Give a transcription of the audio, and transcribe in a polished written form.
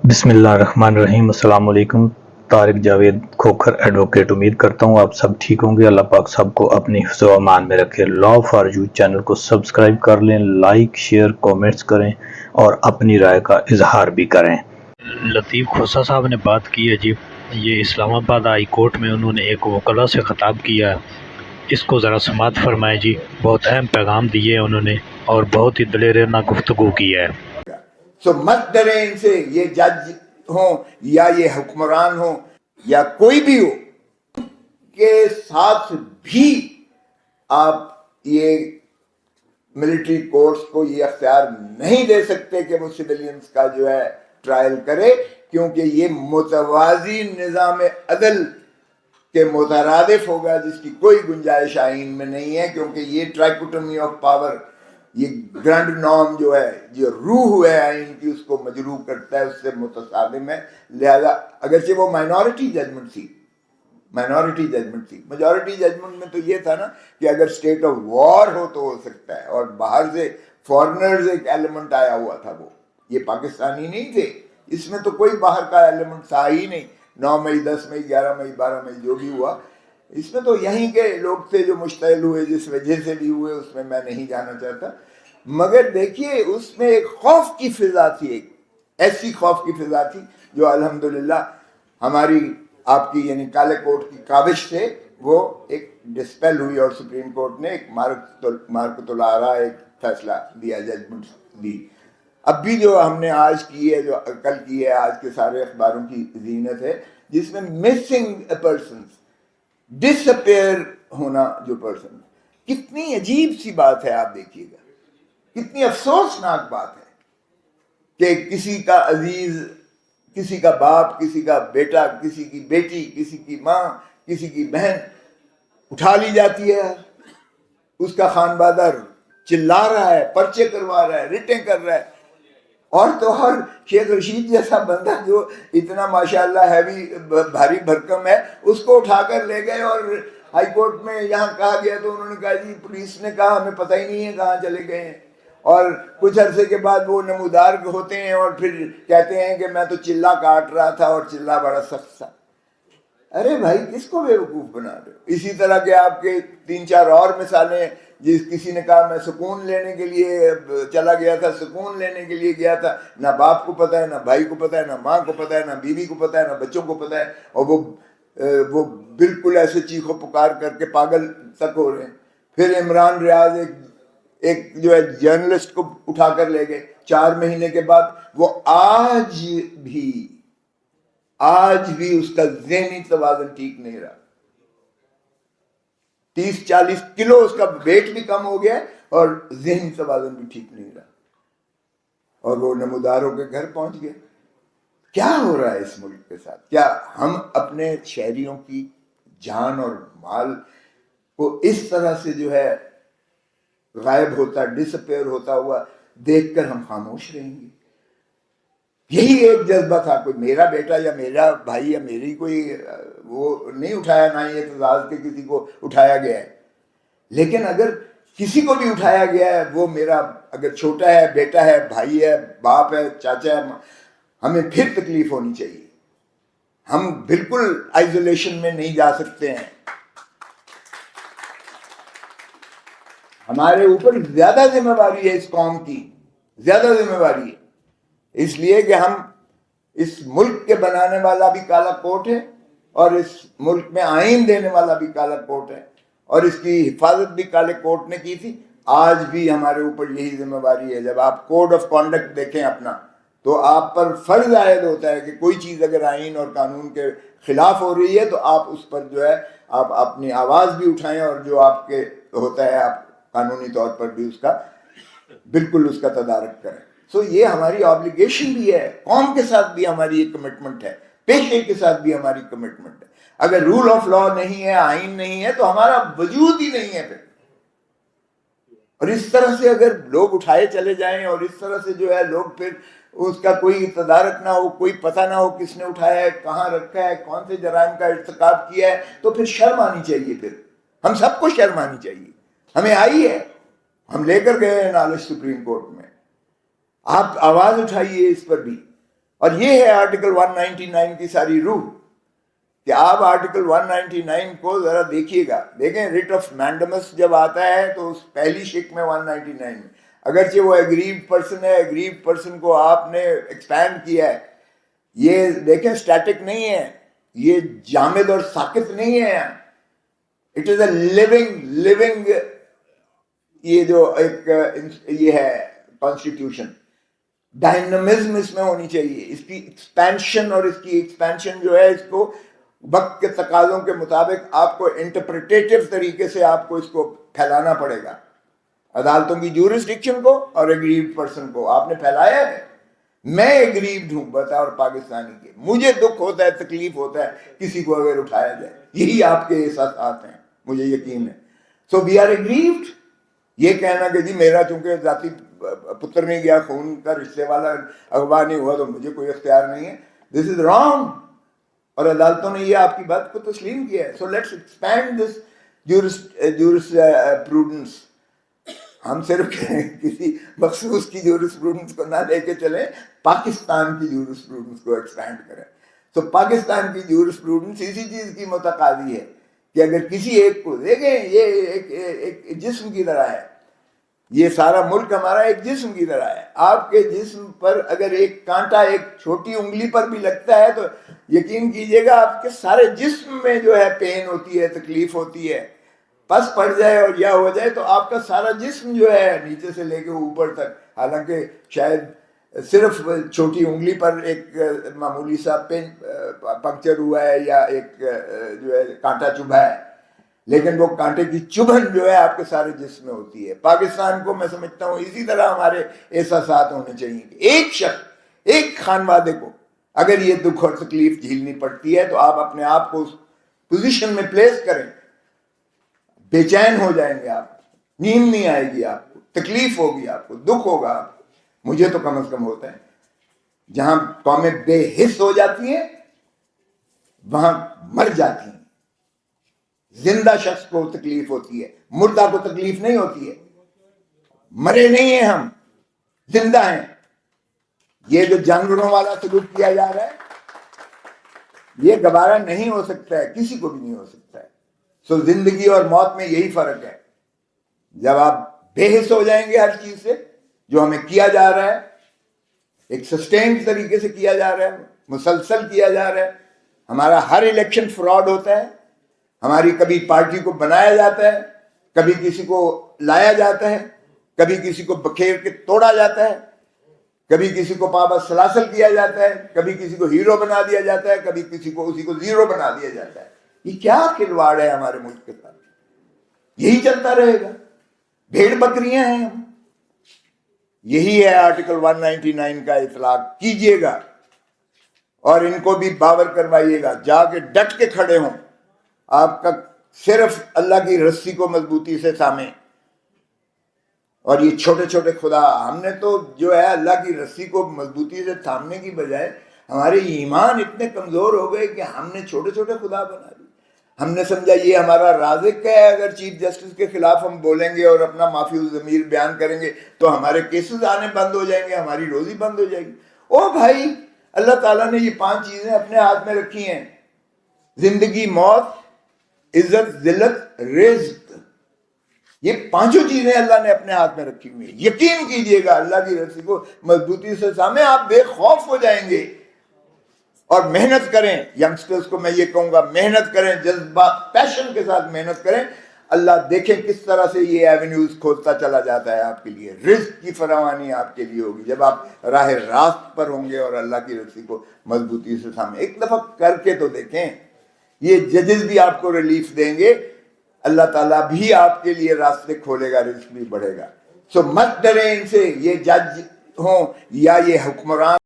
بسم اللہ الرحمن الرحیم۔ السلام علیکم۔ طارق جاوید کھوکھر ایڈوکیٹ، امید کرتا ہوں آپ سب ٹھیک ہوں گے۔ اللہ پاک سب کو اپنی حفظ و امان میں رکھے۔ لا فار یو چینل کو سبسکرائب کر لیں، لائک شیئر کومنٹس کریں اور اپنی رائے کا اظہار بھی کریں۔ لطیف کھوسہ صاحب نے بات کی ہے جی، یہ اسلام آباد ہائی کورٹ میں انہوں نے ایک وکلا سے خطاب کیا ہے، اس کو ذرا سماعت فرمائیں جی۔ بہت اہم پیغام دیے انہوں نے اور بہت ہی دلیرانہ گفتگو کی ہے۔ مت ڈریں ان سے، یہ جج ہوں یا یہ حکمران ہوں یا کوئی بھی ہو، کے ساتھ بھی آپ یہ ملٹری کورٹس کو یہ اختیار نہیں دے سکتے کہ وہ سویلینز کا جو ہے ٹرائل کرے، کیونکہ یہ متوازی نظام عدل کے مترادف ہوگا، جس کی کوئی گنجائش آئین میں نہیں ہے، کیونکہ یہ ٹرائکوٹمی آف پاور، یہ گرانڈ نارم جو ہے، جو روح ہے آئین کی، اس کو مجروح کرتا ہے، اس سے متصادم ہے۔ لہذا اگرچہ وہ مائنورٹی ججمنٹ تھی، میجورٹی ججمنٹ میں تو یہ تھا نا کہ اگر سٹیٹ آف وار ہو تو ہو سکتا ہے، اور باہر سے فورنرز ایک ایلیمنٹ آیا ہوا تھا، وہ یہ پاکستانی نہیں تھے، اس میں تو کوئی باہر کا ایلیمنٹ تھا ہی نہیں۔ 9 مئی 10 مئی 11 مئی 12 مئی جو بھی ہوا، اس میں تو یہیں کے لوگ تھے جو مشتعل ہوئے، جس وجہ سے بھی ہوئے اس میں نہیں جانا چاہتا۔ مگر دیکھیے اس میں ایک خوف کی فضا تھی، ایک ایسی خوف کی فضا تھی جو الحمدللہ ہماری آپ کی یعنی کالے کوٹ کی کاوش سے وہ ایک ڈسپیل ہوئی، اور سپریم کورٹ نے ایک مارکت الآراء ایک فیصلہ دیا، ججمنٹ دی۔ اب بھی جو ہم نے آج کی ہے، جو کل کی ہے، آج کے سارے اخباروں کی زینت ہے، جس میں مسنگ پرسنز، ڈس اپیئر ہونا جو پرسن، کتنی عجیب سی بات ہے، آپ دیکھیے گا کتنی افسوسناک بات ہے کہ کسی کا عزیز، کسی کا باپ، کسی کا بیٹا، کسی کی بیٹی، کسی کی ماں، کسی کی بہن اٹھا لی جاتی ہے، اس کا خانوادہ چلا رہا ہے، پرچے کروا رہا ہے، ریٹیں کر رہا ہے، اور تو اور شیخ رشید جیسا بندہ جو اتنا ماشاءاللہ ہیوی بھاری بھرکم ہے، اس کو اٹھا کر لے گئے، اور ہائی کورٹ میں یہاں کہا گیا تو انہوں نے کہا جی پولیس نے کہا ہمیں پتہ ہی نہیں ہے کہاں چلے گئے ہیں، اور کچھ عرصے کے بعد وہ نمودار ہوتے ہیں اور پھر کہتے ہیں کہ میں تو چلہ کاٹ رہا تھا اور چلہ بڑا سخت تھا۔ ارے بھائی کس کو بیوقوف بنا رہے ہو؟ اسی طرح کے آپ کے 3-4 اور مثالیں، جس کسی نے کہا میں سکون لینے کے لیے چلا گیا تھا، سکون لینے کے لیے گیا تھا، نہ باپ کو پتہ ہے، نہ بھائی کو پتہ ہے، نہ ماں کو پتہ ہے، نہ بیوی کو پتہ ہے، نہ بچوں کو پتہ ہے، اور وہ بالکل ایسے چیخو پکار کر کے پاگل تک ہو رہے ہیں۔ پھر عمران ریاض ایک جو ہے جرنلسٹ کو اٹھا کر لے گئے 4 مہینے کے بعد، وہ آج بھی اس کا ذہنی توازن ٹھیک نہیں رہا، 30-40 کلو اس کا ویٹ بھی کم ہو گیا اور ذہنی توازن بھی ٹھیک نہیں رہا، اور وہ نموداروں کے گھر پہنچ گئے۔ کیا ہو رہا ہے اس ملک کے ساتھ؟ کیا ہم اپنے شہریوں کی جان اور مال کو اس طرح سے جو ہے غائب ہوتا، ڈس اپیئر ہوتا ہوا دیکھ کر ہم خاموش رہیں گے؟ یہی ایک جذبہ تھا، کوئی میرا بیٹا یا میرا بھائی یا میری کوئی وہ نہیں اٹھایا، نہ ہی اعتزاز کے کسی کو اٹھایا گیا ہے، لیکن اگر کسی کو بھی اٹھایا گیا ہے، وہ میرا اگر چھوٹا ہے، بیٹا ہے، بھائی ہے، باپ ہے، چاچا ہے، ہمیں پھر تکلیف ہونی چاہیے۔ ہم بالکل آئزولیشن میں نہیں جا سکتے ہیں، ہمارے اوپر زیادہ ذمہ داری ہے، اس قوم کی زیادہ ذمہ داری ہے، اس لیے کہ ہم اس ملک کے بنانے والا بھی کالا کوٹ ہے، اور اس ملک میں آئین دینے والا بھی کالا کوٹ ہے، اور اس کی حفاظت بھی کالے کوٹ نے کی تھی۔ آج بھی ہمارے اوپر یہی ذمہ داری ہے۔ جب آپ کوڈ آف کانڈکٹ دیکھیں اپنا، تو آپ پر فرض عائد ہوتا ہے کہ کوئی چیز اگر آئین اور قانون کے خلاف ہو رہی ہے تو آپ اس پر جو ہے آپ اپنی آواز بھی اٹھائیں، اور جو آپ کے ہوتا ہے آپ قانونی طور پر بھی اس کا بالکل اس کا تدارک کریں۔ سو یہ ہماری آبلیگیشن بھی ہے، قوم کے ساتھ بھی ہماری ایک کمٹمنٹ ہے، پیشے کے ساتھ بھی ہماری کمٹمنٹ ہے۔ اگر رول آف لا نہیں ہے، آئین نہیں ہے، تو ہمارا وجود ہی نہیں ہے پھر۔ اور اس طرح سے اگر لوگ اٹھائے چلے جائیں، اور اس طرح سے جو ہے لوگ پھر اس کا کوئی تدارک نہ ہو، کوئی پتہ نہ ہو کس نے اٹھایا ہے، کہاں رکھا ہے، کون سے جرائم کا ارتکاب کیا ہے، تو پھر شرم آنی چاہیے، پھر ہم سب کو شرم آنی چاہیے۔ ہمیں آئی ہے، ہم لے کر گئے ہیں نالج سپریم کورٹ میں، آپ آواز اٹھائیے اس پر بھی، اور یہ ہے آرٹیکل 199 کی ساری روح کہ آپ آرٹیکل 199 کو ذرا دیکھیے گا. دیکھیں ریٹ آف مینڈمس جب آتا ہے تو اس پہلی شک میں 199 میں اگرچہ وہ ایگریوڈ پرسن ہے, ایگریوڈ پرسن کو آپ نے ایکسپینڈ کیا ہے. یہ دیکھیں سٹیٹک نہیں ہے, یہ جامد اور ساکت نہیں ہے. اٹ از اے لیونگ یہ جو ایک یہ ہے کانسٹیٹیوشن, ڈائنامزم اس میں ہونی چاہیے. اس کی ایکسپینشن اور اس کی ایکسپینشن جو ہے اس کو وقت کے تقاضوں کے مطابق آپ کو انٹرپریٹیو طریقے سے آپ کو اس کو پھیلانا پڑے گا. عدالتوں کی جورسڈکشن کو اور ایگریوڈ پرسن کو آپ نے پھیلایا ہے. میں ایگریوڈ ہوں بطور پاکستانی کے, مجھے دکھ ہوتا ہے, تکلیف ہوتا ہے کسی کو اگر اٹھایا جائے. یہی آپ کے احساسات ہیں, مجھے یقین ہے. سو وی آر ایگریوڈ. یہ کہنا کہ جی میرا چونکہ ذاتی پتر نہیں گیا, خون کا رشتے والا اغوا نہیں ہوا تو مجھے کوئی اختیار نہیں ہے, دس از رانگ. اور عدالتوں نے یہ آپ کی بات کو تسلیم کیا ہے. So let's expand this jurisprudence. ہم صرف کسی مخصوص کی جورسپروڈنس کو نہ لے کے چلیں, پاکستان کی جورسپروڈنس کو ایکسپینڈ کریں. تو پاکستان کی جورسپروڈنس اسی چیز کی متقاضی ہے کہ اگر کسی ایک کو دیکھیں, یہ ایک جسم کی طرح ہے, یہ سارا ملک ہمارا ایک جسم کی طرح ہے. آپ کے جسم پر اگر ایک کانٹا ایک چھوٹی انگلی پر بھی لگتا ہے تو یقین کیجئے گا آپ کے سارے جسم میں جو ہے پین ہوتی ہے, تکلیف ہوتی ہے. پس پڑ جائے اور یا ہو جائے تو آپ کا سارا جسم جو ہے نیچے سے لے کے اوپر تک, حالانکہ شاید صرف چھوٹی انگلی پر ایک معمولی سا پین پنکچر ہوا ہے یا ایک جو ہے کانٹا چبھا ہے, لیکن وہ کانٹے کی چبھن جو ہے آپ کے سارے جسم میں ہوتی ہے. پاکستان کو میں سمجھتا ہوں اسی طرح ہمارے احساسات ہونے چاہیے کہ ایک شخص, ایک خانوادے کو اگر یہ دکھ اور تکلیف جھیلنی پڑتی ہے تو آپ اپنے آپ کو اس پوزیشن میں پلیس کریں. بے چین ہو جائیں گے آپ, نیند نہیں آئے گی آپ کو, تکلیف ہوگی آپ کو, دکھ ہوگا آپ کو. مجھے تو کم از کم ہوتا ہے. جہاں قومیں بے حس ہو جاتی ہیں وہاں مر جاتی ہیں. زندہ شخص کو تکلیف ہوتی ہے, مردہ کو تکلیف نہیں ہوتی ہے. مرے نہیں ہیں ہم, زندہ ہیں. یہ جو جانوروں والا سلوک کیا جا رہا ہے یہ گوارا نہیں ہو سکتا ہے, کسی کو بھی نہیں ہو سکتا ہے. سو زندگی اور موت میں یہی فرق ہے. جب آپ بے حس ہو جائیں گے ہر چیز سے جو ہمیں کیا جا رہا ہے, ایک سسٹینڈ طریقے سے کیا جا رہا ہے, مسلسل کیا جا رہا ہے. ہمارا ہر الیکشن فراڈ ہوتا ہے. ہماری کبھی پارٹی کو بنایا جاتا ہے, کبھی کسی کو لایا جاتا ہے, کبھی کسی کو بکھیر کے توڑا جاتا ہے, کبھی کسی کو پابا سلاسل کیا جاتا ہے, کبھی کسی کو ہیرو بنا دیا جاتا ہے, کبھی کسی کو اسی کو زیرو بنا دیا جاتا ہے. یہ کیا کھلواڑ ہے ہمارے ملک کے ساتھ؟ یہی چلتا رہے گا. بھیڑ بکریاں ہیں ہم. یہی ہے آرٹیکل 199 کا اطلاق کیجئے گا اور ان کو بھی باور کروائیے گا. جا کے ڈٹ کے کھڑے ہوں. آپ کا صرف اللہ کی رسی کو مضبوطی سے تھامیں. اور یہ چھوٹے چھوٹے خدا, ہم نے تو جو ہے اللہ کی رسی کو مضبوطی سے تھامنے کی بجائے ہمارے ایمان اتنے کمزور ہو گئے کہ ہم نے چھوٹے چھوٹے خدا بنا لیے. ہم نے سمجھا یہ ہمارا رازق ہے, اگر چیف جسٹس کے خلاف ہم بولیں گے اور اپنا معافی الضمیر بیان کریں گے تو ہمارے کیسز آنے بند ہو جائیں گے, ہماری روزی بند ہو جائے گی. او بھائی, اللہ تعالیٰ نے یہ 5 چیزیں اپنے ہاتھ میں رکھی ہیں, زندگی, موت, عزت, ذلت, رزق. یہ 5 چیزیں اللہ نے اپنے ہاتھ میں رکھی ہوئی ہیں. یقین کیجئے گا اللہ کی رسی کو مضبوطی سے تھامیں, آپ بے خوف ہو جائیں گے. اور محنت کریں. ینگسٹرز کو میں یہ کہوں گا, محنت کریں, جذبہ پیشن کے ساتھ محنت کریں. اللہ دیکھیں کس طرح سے یہ ایونیوز کھولتا چلا جاتا ہے آپ کے لیے. رزق کی فراوانی آپ کے لیے ہوگی جب آپ راہ راست پر ہوں گے اور اللہ کی رسی کو مضبوطی سے تھامیں. ایک دفعہ کر کے تو دیکھیں. یہ ججز بھی آپ کو ریلیف دیں گے, اللہ تعالیٰ بھی آپ کے لیے راستے کھولے گا, رزق بھی بڑھے گا. سو مت ڈریں ان سے, یہ جج ہوں یا یہ حکمران